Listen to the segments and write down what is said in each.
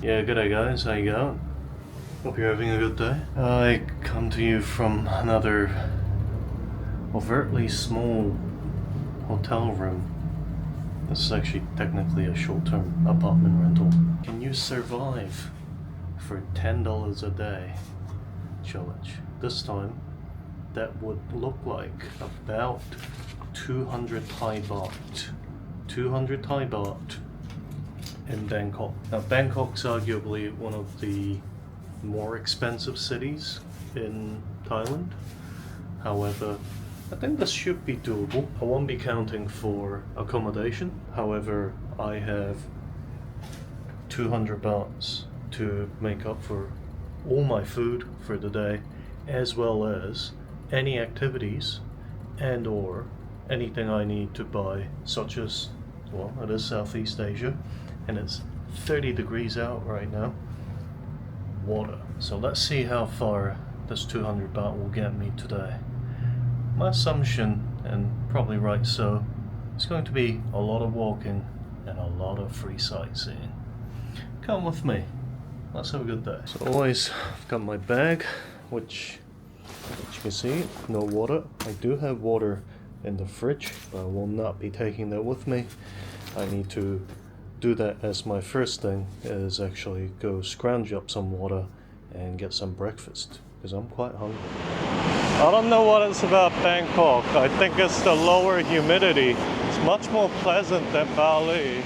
Yeah, g'day guys, how you going? Hope you're having a good day. I come to you from another overtly small hotel room. This is actually technically a short-term apartment rental. Can you survive for $10 a day challenge? This time, that would look like about 200 Thai baht. 200 Thai baht in Bangkok. Now, Bangkok's arguably one of the more expensive cities in Thailand. However, I think this should be doable. I won't be counting for accommodation. However, I have 200 bahts to make up for all my food for the day, as well as any activities and or anything I need to buy, such as, well, it is Southeast Asia and it's 30 degrees out right now, water. So let's see how far this 200 baht will get me today. My assumption, and probably right so, is going to be a lot of walking and a lot of free sightseeing. Come with me. Let's have a good day. So always, I've got my bag, which you can see, no water. I do have water in the fridge, but I will not be taking that with me. I need to do that as my first thing, is actually go scrounge up some water and get some breakfast, because I'm quite hungry. I don't know what it's about Bangkok. I think it's the lower humidity. It's much more pleasant than Bali.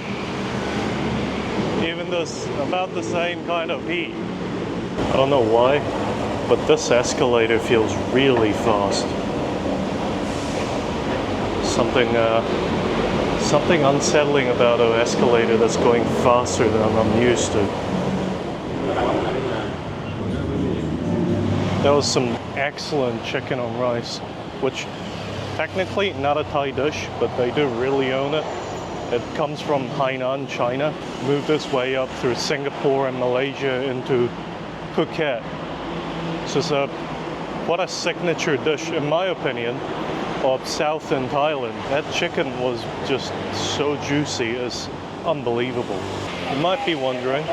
Even this, about the same kind of heat. I don't know why, but this escalator feels really fast. Something unsettling about an escalator that's going faster than I'm used to. That was some excellent chicken on rice, which technically not a Thai dish, but they do really own it. It comes from Hainan, China, moved its way up through Singapore and Malaysia into Phuket. So it's what a signature dish, in my opinion, of southern Thailand. That chicken was just so juicy, it's unbelievable. You might be wondering,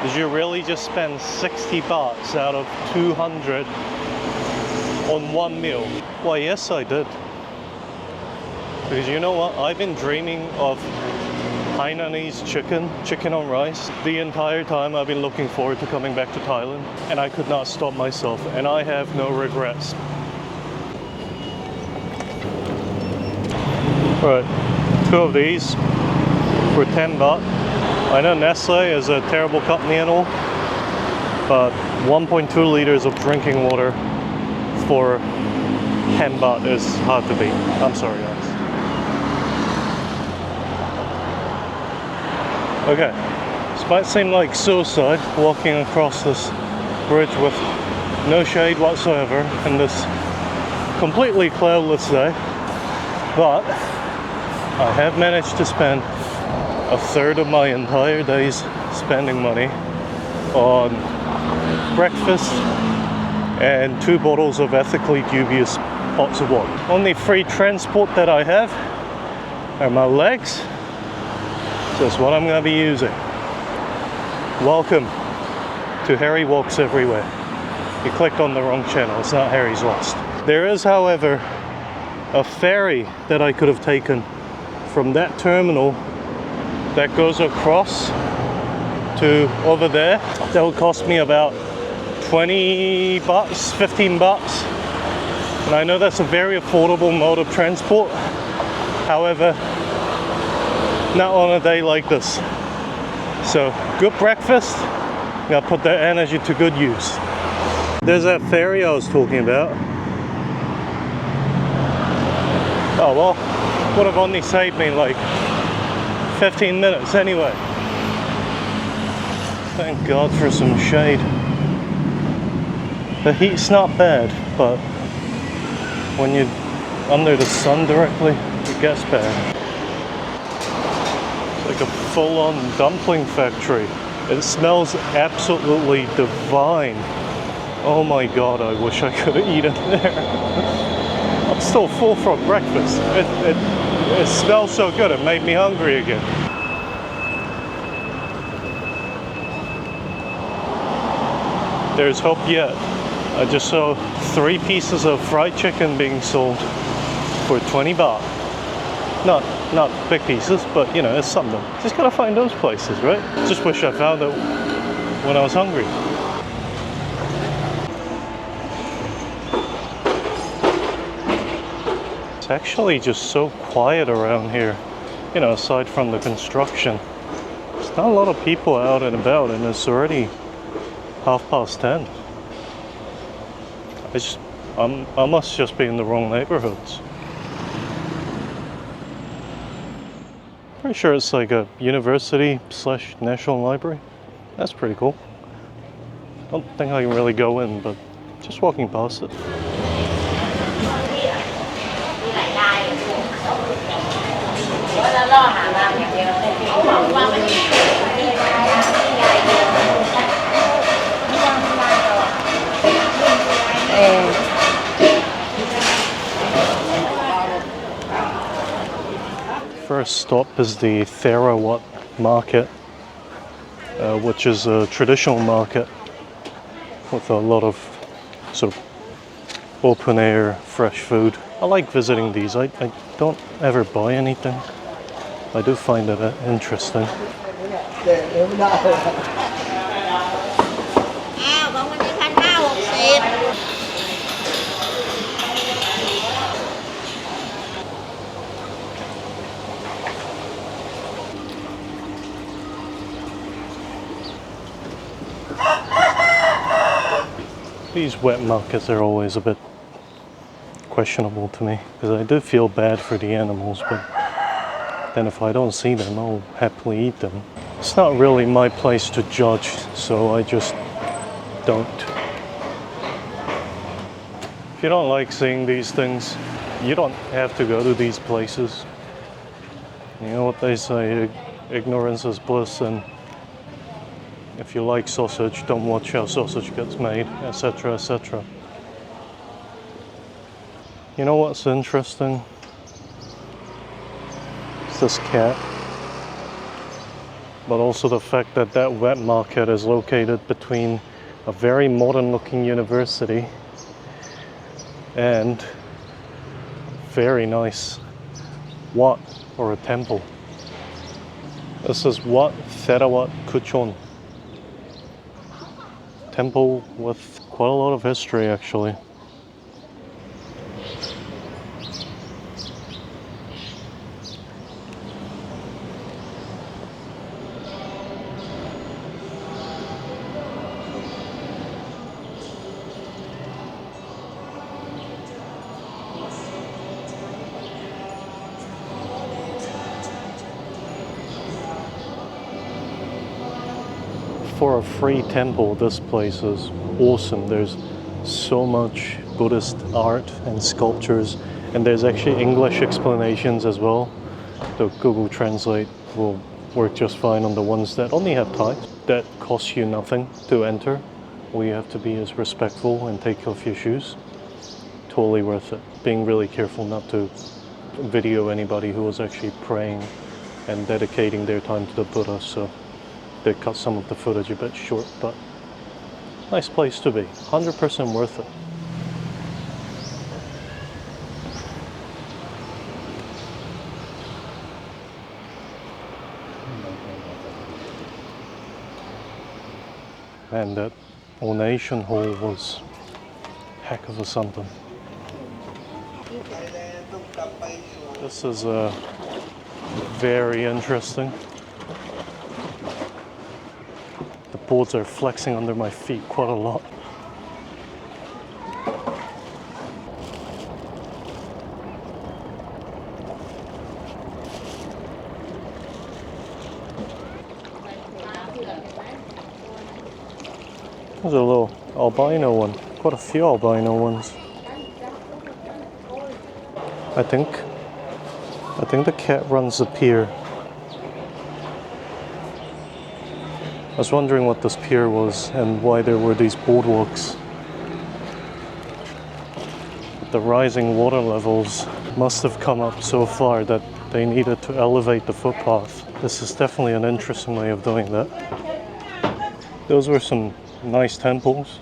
did you really just spend 60 bahts out of 200 on one meal? Why, yes I did. Because you know what, I've been dreaming of Hainanese chicken on rice, the entire time I've been looking forward to coming back to Thailand, and I could not stop myself, and I have no regrets. Right, 2 of these for 10 baht. I know Nestle is a terrible company and all, but 1.2 liters of drinking water for 10 baht is hard to beat. I'm sorry guys. Okay, this might seem like suicide, walking across this bridge with no shade whatsoever in this completely cloudless day, but I have managed to spend a third of my entire day's spending money on breakfast and 2 bottles of ethically dubious pots of water. Only free transport that I have are my legs. That's what I'm going to be using. Welcome to Harry Walks Everywhere. You clicked on the wrong channel, it's not Harry's Lost. There is, however, a ferry that I could have taken from that terminal that goes across to over there. That would cost me about 20 bahts, 15 bahts. And I know that's a very affordable mode of transport. However, not on a day like this. So, good breakfast. I'm gonna put that energy to good use. There's that ferry I was talking about. Oh well, would have only saved me like 15 minutes anyway. Thank God for some shade. The heat's not bad, but when you're under the sun directly, it gets bad. Like a full-on dumpling factory. It smells absolutely divine. Oh my God, I wish I could have eaten there. I'm still full from breakfast. It smells so good, it made me hungry again. there's hope yet. I just saw 3 pieces of fried chicken being sold for 20 baht. Not big pieces, but you know, it's something. Just gotta find those places, right? Just wish I found it when I was hungry. It's actually just so quiet around here, you know, aside from the construction. There's not a lot of people out and about, and it's already 10:30. I must just be in the wrong neighborhoods. Pretty sure it's like a university / national library. That's pretty cool. Don't think I can really go in, but just walking past it. First stop is the Therawat market, which is a traditional market with a lot of sort of open air fresh food. I like visiting these. I don't ever buy anything. I do find it interesting. These wet markets are always a bit questionable to me, because I do feel bad for the animals, but then if I don't see them, I'll happily eat them. It's not really my place to judge, so I just don't. If you don't like seeing these things, you don't have to go to these places. You know what they say, ignorance is bliss, and if you like sausage, don't watch how sausage gets made, etc., etc. You know what's interesting? It's this cat. But also the fact that that wet market is located between a very modern looking university and very nice wat, or a temple. This is Wat Therawat Kuchon. Temple with quite a lot of history, actually. For a free temple, this place is awesome. There's so much Buddhist art and sculptures, and there's actually English explanations as well. The Google Translate will work just fine on the ones that only have Thai. That costs you nothing to enter. All you have to be is respectful and take off your shoes. Totally worth it. Being really careful not to video anybody who was actually praying and dedicating their time to the Buddha, so they cut some of the footage a bit short, but nice place to be. 100% worth it. And that Ornation Hall was heck of a something. This is very interesting. The boards are flexing under my feet quite a lot. There's a little albino one. Quite a few albino ones. I think the cat runs the pier. I was wondering what this pier was and why there were these boardwalks. The rising water levels must have come up so far that they needed to elevate the footpath. This is definitely an interesting way of doing that. Those were some nice temples.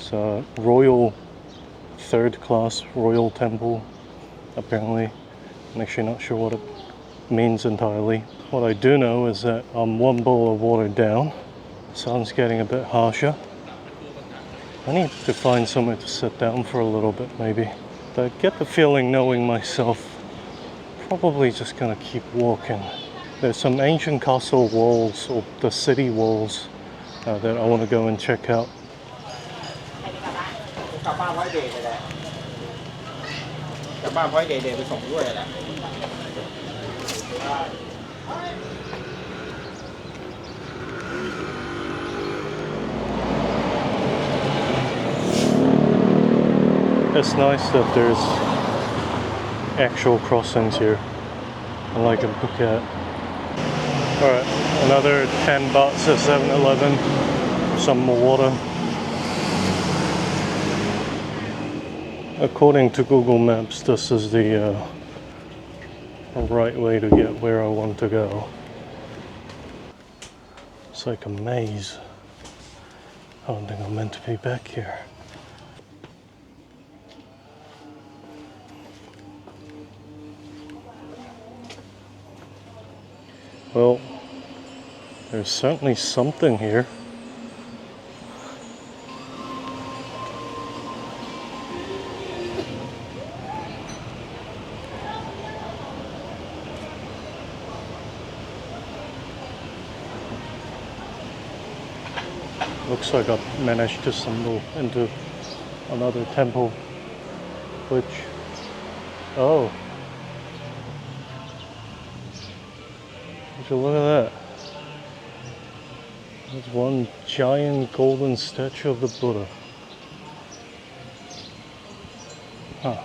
It's a royal, third class royal temple, apparently. I'm actually not sure what it means entirely. What I do know is that I'm one bowl of water down. The sun's getting a bit harsher. I need to find somewhere to sit down for a little bit, maybe. But I get the feeling, knowing myself, probably just gonna keep walking. There's some ancient castle walls, or the city walls, that I want to go and check out. It's nice that there's actual crossings here, unlike in Phuket. Alright, another 10 bahts at 7-Eleven for some more water. According to Google Maps, this is the right way to get where I want to go. It's like a maze. I don't think I'm meant to be back here. Well, there's certainly something here. Looks like I've managed to stumble into another temple, which, oh, would you look at that? There's one giant golden statue of the Buddha. Huh.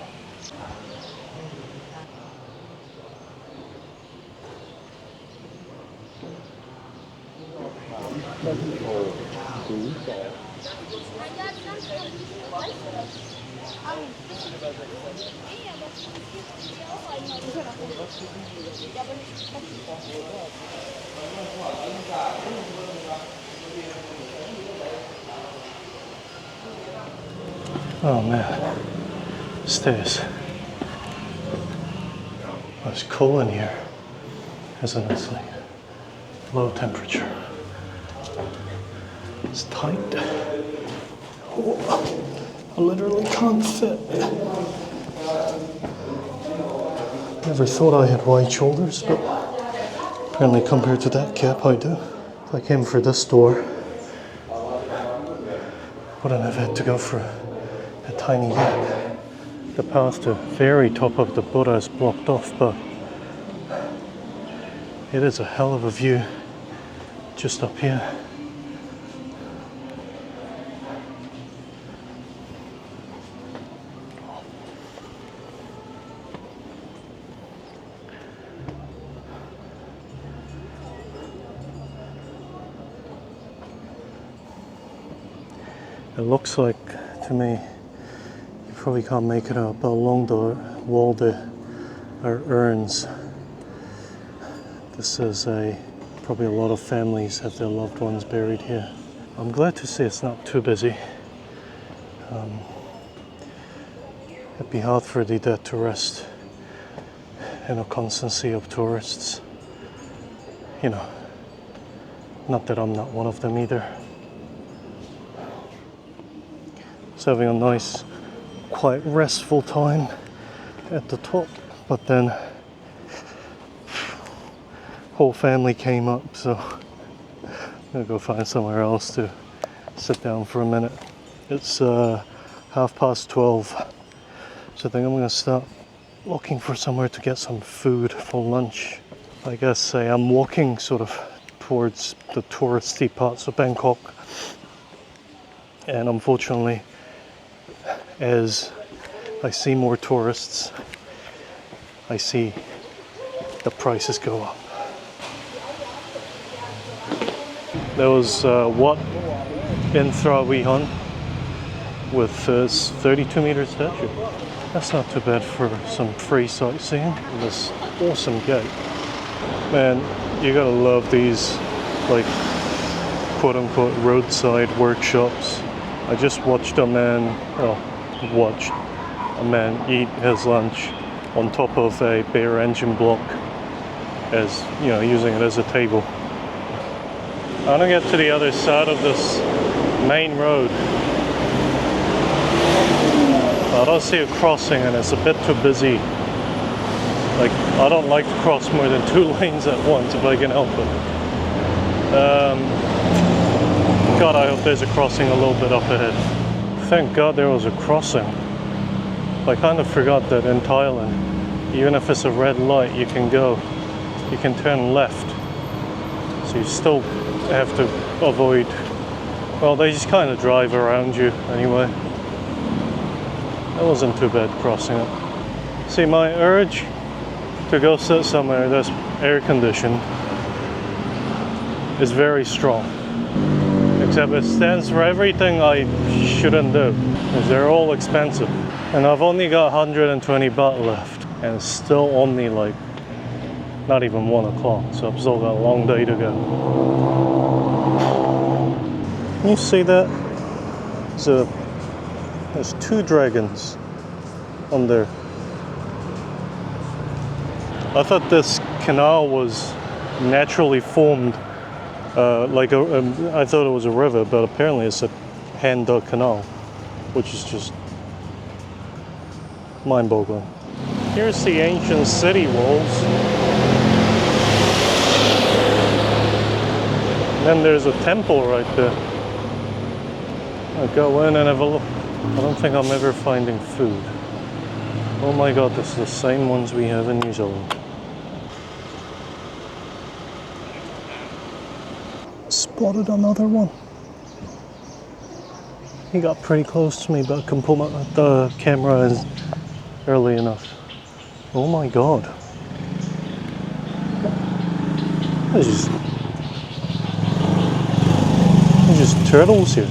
Oh man, stairs. Oh, it's cool in here, isn't it? It's like low temperature. It's tight. Oh, I literally can't fit. Never thought I had wide shoulders, but apparently compared to that cap, I do. If I came for this door, wouldn't have had to go for a tiny gap. The path to the very top of the Buddha is blocked off, but it is a hell of a view just up here. It looks like, to me, you probably can't make it out, but along the wall there are urns. This is probably a lot of families have their loved ones buried here. I'm glad to see it's not too busy. It'd be hard for the dead to rest in a constant sea of tourists. You know, not that I'm not one of them either. It's having a nice, quite restful time at the top, but then whole family came up, so I'm gonna go find somewhere else to sit down for a minute. It's 12:30, so I think I'm gonna start looking for somewhere to get some food for lunch. I guess I'm walking sort of towards the touristy parts of Bangkok, and unfortunately, as I see more tourists, I see the prices go up. There was what in Thra Wihan with this 32-meter statue. That's not too bad for some free sightseeing. This awesome gate. Man, you gotta love these, like, quote-unquote roadside workshops. I just watched a man, eat his lunch on top of a bare engine block, as you know, using it as a table. I want to get to the other side of this main road. I don't see a crossing and it's a bit too busy. Like, I don't like to cross more than 2 lanes at once if I can help it. God, I hope there's a crossing a little bit up ahead. Thank God there was a crossing. I kind of forgot that in Thailand, even if it's a red light, you can turn left. So you still have to avoid, well, they just kind of drive around you anyway. That wasn't too bad crossing it. See, my urge to go sit somewhere that's air conditioned is very strong. Except it stands for everything I shouldn't do, because they're all expensive. And I've only got 120 baht left, and it's still only like not even 1 o'clock, so I've still got a long day to go. Can you see that? There's 2 dragons on there. I thought this canal was naturally formed, I thought it was a river, but apparently it's a hand-dug canal, which is just mind-boggling. Here's the ancient city walls. And then there's a temple right there. I'll go in and have a look. I don't think I'm ever finding food. Oh my God, this is the same ones we have in New Zealand. Spotted another one. He got pretty close to me, but I couldn't pull the camera in early enough. Oh my God. There's just turtles here.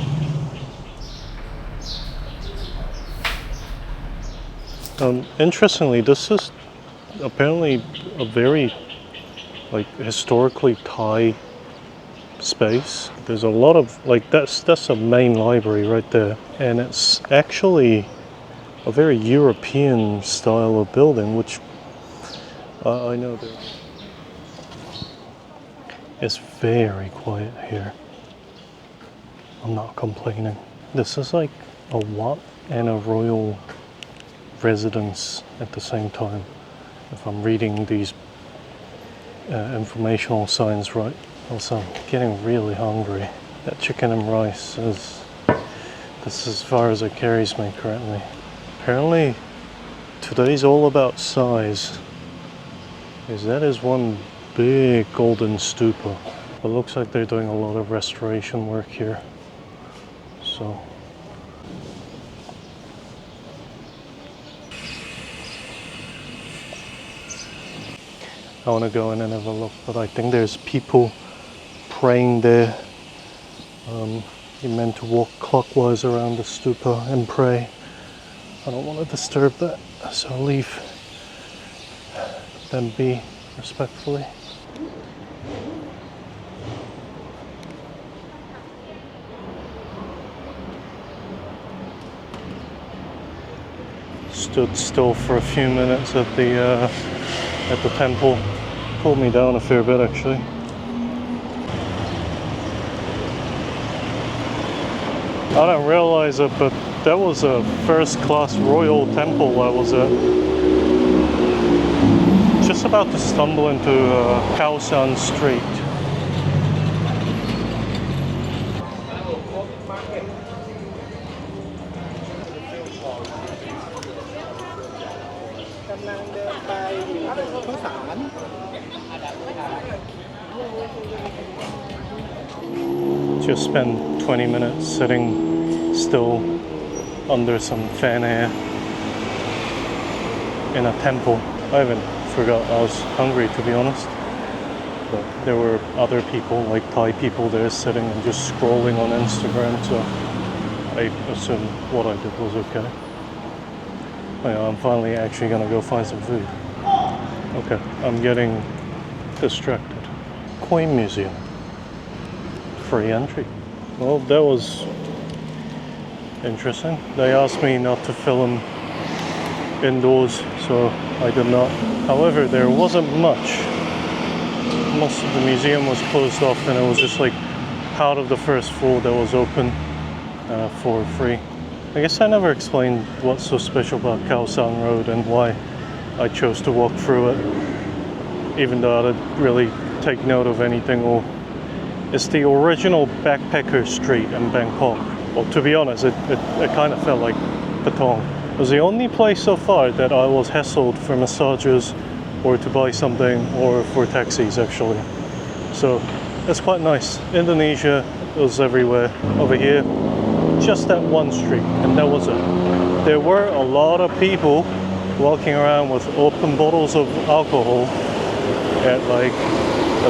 Interestingly, this is apparently a very historically Thai space. There's a lot of that's a main library right there, and it's actually a very European style of building, which I know there. It's very quiet here. I'm not complaining. This is like a wat and a royal residence at the same time, if I'm reading these informational signs right. Also, I'm getting really hungry. That chicken and rice is as far as it carries me currently. Apparently today's all about size, because that is one big golden stupa. It looks like they're doing a lot of restoration work here. So I want to go in and have a look, but I think there's people praying there. You're meant to walk clockwise around the stupa and pray. I don't want to disturb that, so I'll leave them be respectfully. Stood still for a few minutes at the temple. Pulled me down a fair bit actually. I don't realize it, but that was a first-class royal temple I was at. Just about to stumble into Khao San Street. Just spent 20 minutes sitting still under some fan air in a temple. I even forgot I was hungry, to be honest. But there were other people, like Thai people there, sitting and just scrolling on Instagram, so I assumed what I did was okay. Anyway, I'm finally actually gonna go find some food. Okay, I'm getting distracted. Coin Museum. Free entry. Well, that was interesting. They asked me not to film indoors, so I did not. However, there wasn't much. Most of the museum was closed off, and it was just like part of the first floor that was open for free. I guess I never explained what's so special about Khao San Road and why I chose to walk through it, even though I didn't really take note of anything. Or it's the original backpacker street in Bangkok. Well, to be honest, it kind of felt like Patong. It was the only place so far that I was hassled for massages or to buy something or for taxis actually. So it's quite nice. Indonesia was everywhere. Over here, just that one street, and that was it. There were a lot of people walking around with open bottles of alcohol at like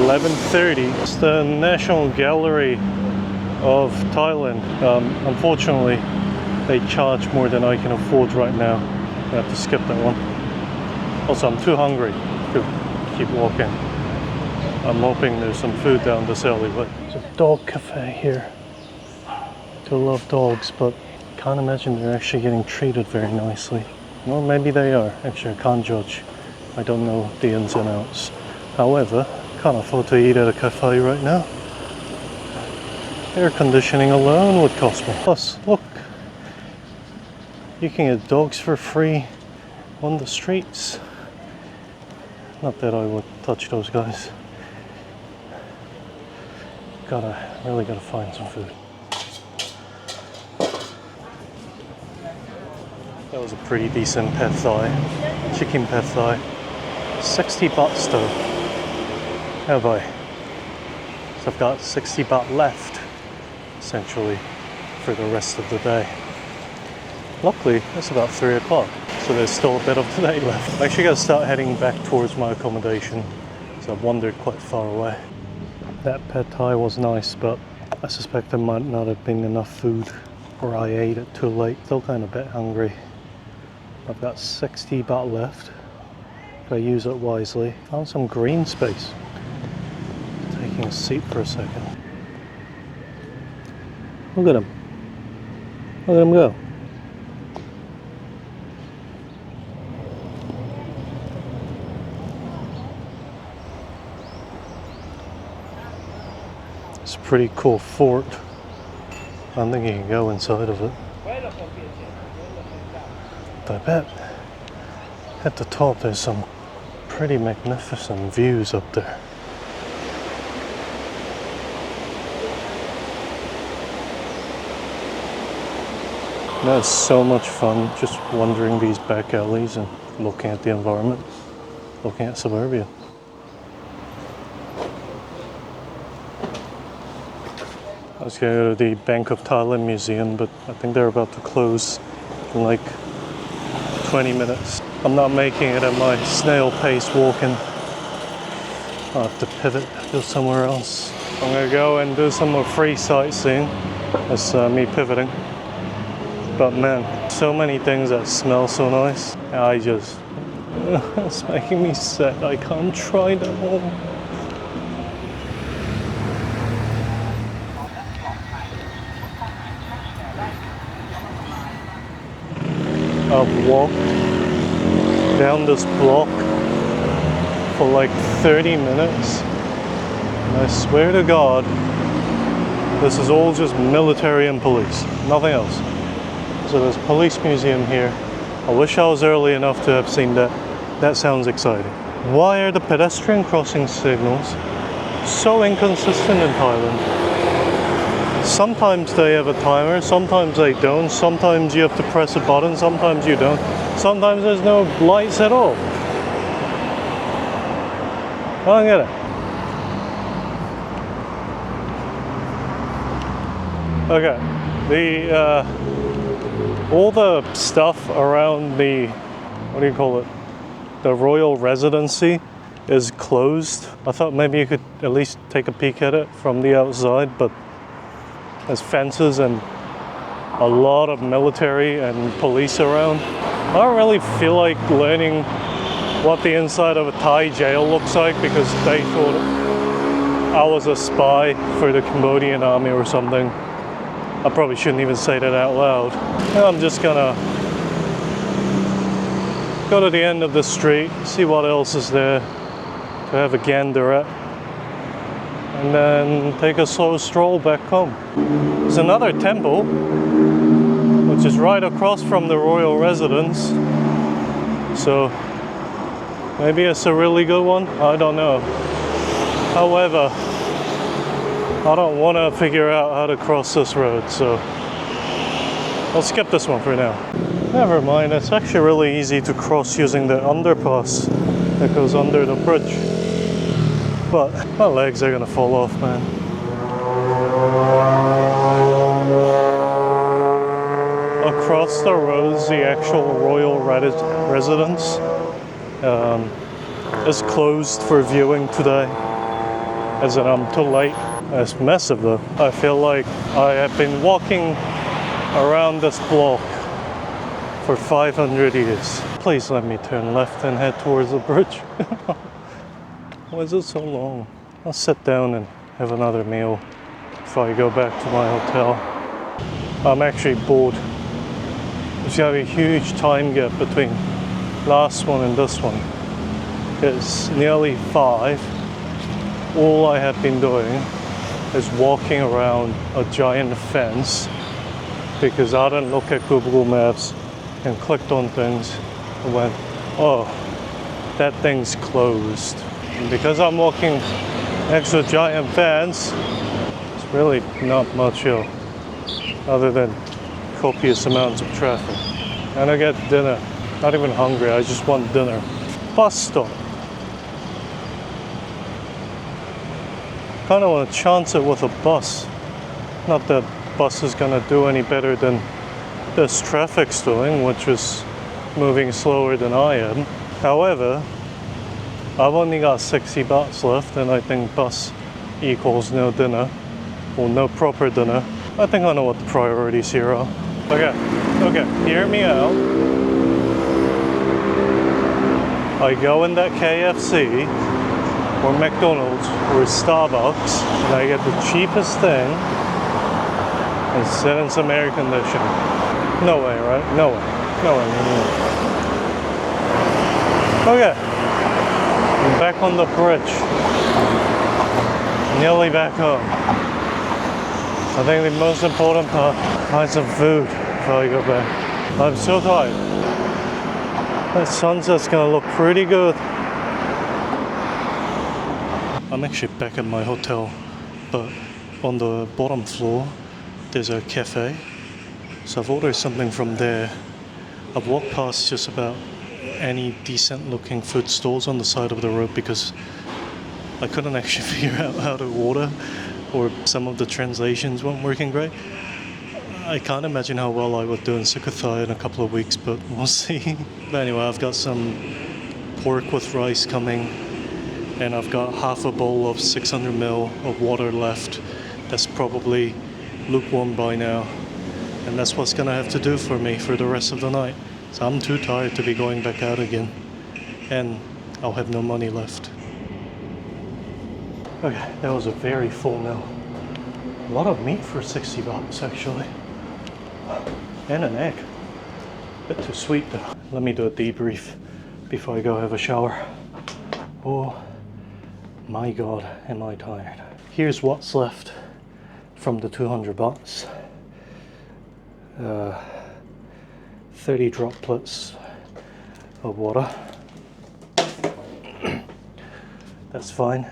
11:30. It's the National Gallery of Thailand. Unfortunately, they charge more than I can afford right now. I have to skip that one. Also, I'm too hungry to keep walking. I'm hoping there's some food down this alleyway. There's a dog cafe here. I love dogs, but can't imagine they're actually getting treated very nicely. Well, maybe they are. Actually, I can't judge. I don't know the ins and outs. However, can't afford to eat at a cafe right now. Air conditioning alone would cost me. Plus, look, you can get dogs for free on the streets. Not that I would touch those guys. Really gotta find some food. That was a pretty decent pad thai. Chicken pad thai. 60 baht though. Have I? So I've got 60 baht left, essentially, for the rest of the day. Luckily, it's about 3 o'clock, so there's still a bit of the day left. I actually gotta start heading back towards my accommodation, so I've wandered quite far away. That pad thai was nice, but I suspect there might not have been enough food, or I ate it too late. Still kind of a bit hungry. I've got 60 baht left. If I use it wisely. Found some green space. Taking a seat for a second. Look at him. Look at him go. It's a pretty cool fort. I don't think you can go inside of it. I bet at the top there's some pretty magnificent views up there. That's so much fun, just wandering these back alleys and looking at the environment, looking at suburbia. I was going to go to the Bangkok Thailand Museum, but I think they're about to close in like 20 minutes. I'm not making it at my snail pace walking. I'll have to pivot, go somewhere else. I'm gonna go and do some more free sightseeing. That's me pivoting. But man, so many things that smell so nice. It's making me sad. I can't try them all. I've walked down this block for like 30 minutes, and I swear to God, this is all just military and police, nothing else. So there's a police museum here. I wish I was early enough to have seen that. That sounds exciting. Why are the pedestrian crossing signals so inconsistent in Thailand? Sometimes they have a timer, sometimes they don't, sometimes you have to press a button, sometimes you don't, sometimes there's no lights at all. I don't get it. Okay, all the stuff around the, what do you call it, the royal residency is closed. I thought maybe you could at least take a peek at it from the outside, but there's fences and a lot of military and police around. I don't really feel like learning what the inside of a Thai jail looks like because they thought I was a spy for the Cambodian army or something. I probably shouldn't even say that out loud. I'm just gonna go to the end of the street, see what else is there to have a gander at, and then take a slow stroll back home. There's another temple, which is right across from the royal residence, so maybe it's a really good one, I don't know. However, I don't want to figure out how to cross this road, so I'll skip this one for now. Never mind, it's actually really easy to cross using the underpass that goes under the bridge. But my legs are gonna fall off, man. Across the road's the actual royal residence. It's closed for viewing today, as in I'm too late. It's massive though. I feel like I have been walking around this block for 500 years. Please let me turn left and head towards the bridge. Why is it so long? I'll sit down and have another meal before I go back to my hotel. I'm actually bored. There's gotta be a huge time gap between last one and this one. It's nearly 5. All I have been doing is walking around a giant fence because I didn't look at Google Maps and clicked on things and went, oh, that thing's closed. And because I'm walking next to a giant fence, it's really not much other than copious amounts of traffic. And I get dinner. Not even hungry, I just want dinner. Bus stop. Kind of want to chance it with a bus. Not that bus is gonna do any better than this traffic's doing, which is moving slower than I am. However, I've only got 60 bahts left, and I think bus equals no dinner, or no proper dinner. I think I know what the priorities here are. Okay, hear me out. I go in that KFC, or McDonald's, or Starbucks, and I get the cheapest thing, and sit in some air conditioning. No way, right? No way. No way. Okay. I'm back on the bridge. Nearly back home. I think the most important part, find some food before I go back. I'm so tired. That sunset's gonna look pretty good. I'm actually back at my hotel, but on the bottom floor, there's a cafe. So I've ordered something from there. I've walked past just about any decent looking food stalls on the side of the road because I couldn't actually figure out how to order, or some of the translations weren't working great. I can't imagine how well I would do in Sukhothai in a couple of weeks, but we'll see. But anyway, I've got some pork with rice coming, and I've got half a bowl of 600 ml of water left. That's probably lukewarm by now, and that's what's gonna have to do for me for the rest of the night. So I'm too tired to be going back out again, and I'll have no money left. Okay, that was a very full meal. A lot of meat for 60 bahts actually, and an egg. Bit too sweet though. Let me do a debrief before I go have a shower. Oh my god, am I tired. Here's what's left from the 200 bahts. 30 droplets of water. That's fine,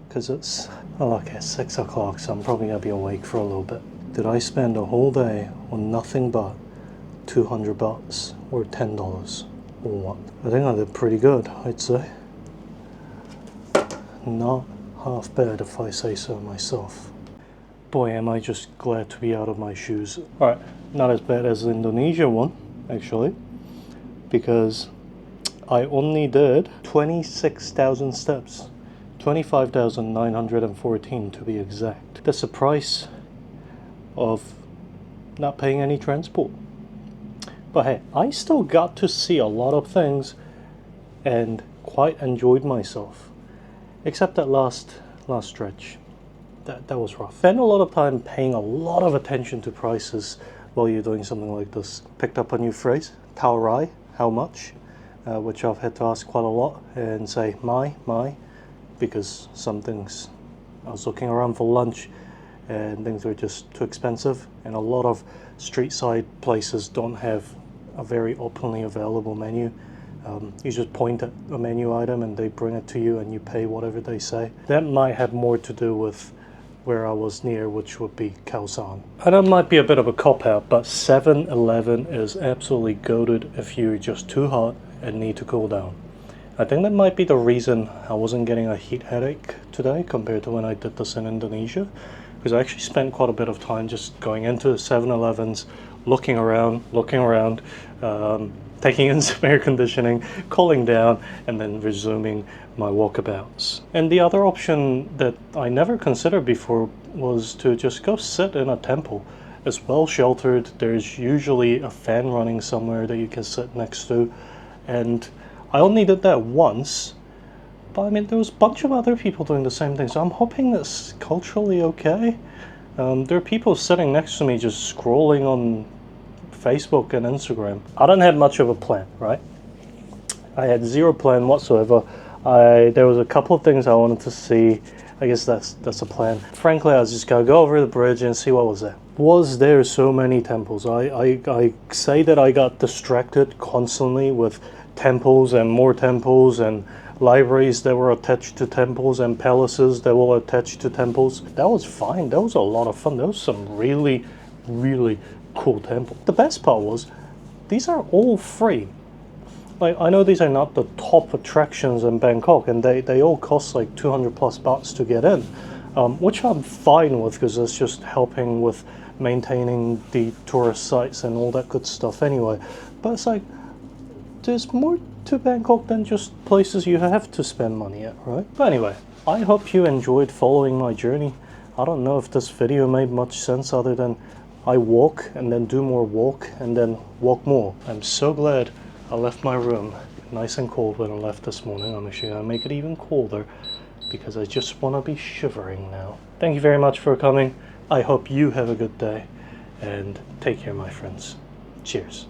because it's, oh, okay, 6 o'clock, so I'm probably gonna be awake for a little bit. Did I spend a whole day on nothing but 200 bahts, or $10, or what? I think I did pretty good, I'd say. Not half bad if I say so myself. Boy, am I just glad to be out of my shoes. Alright, not as bad as the Indonesia one, actually, because I only did 26,000 steps. 25,914 to be exact. That's the price of not paying any transport. But hey, I still got to see a lot of things and quite enjoyed myself. Except that last stretch. that was rough. Spend a lot of time paying a lot of attention to prices while you're doing something like this. Picked up a new phrase, tau rai, how much, which I've had to ask quite a lot, and say my, because some things, I was looking around for lunch and things were just too expensive, and a lot of street side places don't have a very openly available menu. You just point at a menu item and they bring it to you and you pay whatever they say. That might have more to do with where I was near, which would be Khaosan. And that might be a bit of a cop-out, but 7-Eleven is absolutely goated if you're just too hot and need to cool down. I think that might be the reason I wasn't getting a heat headache today compared to when I did this in Indonesia, because I actually spent quite a bit of time just going into 7-Elevens, looking around, taking in some air conditioning, cooling down, and then resuming my walkabouts. And the other option that I never considered before was to just go sit in a temple. It's well sheltered, there's usually a fan running somewhere that you can sit next to, and I only did that once, but I mean there was a bunch of other people doing the same thing, so I'm hoping that's culturally okay. There are people sitting next to me just scrolling on Facebook and Instagram. I don't have much of a plan, right? I had zero plan whatsoever. There was a couple of things I wanted to see. I guess that's a plan. Frankly, I was just gonna go over the bridge and see what was there. Was there so many temples? I say that I got distracted constantly with temples and libraries that were attached to temples and palaces that were attached to temples. That was fine. That was a lot of fun. There was some really, really cool temple. The best part was these are all free. Like, I know these are not the top attractions in Bangkok, and they all cost like 200 plus bahts to get in, which I'm fine with because it's just helping with maintaining the tourist sites and all that good stuff anyway. But it's like, there's more to Bangkok than just places you have to spend money at, right? But anyway, I hope you enjoyed following my journey. I don't know if this video made much sense other than I walk and then do more walk and then walk more. I'm so glad I left my room nice and cold when I left this morning. I'm actually gonna make it even colder because I just want to be shivering now. Thank you very much for coming. I hope you have a good day and take care, my friends. Cheers.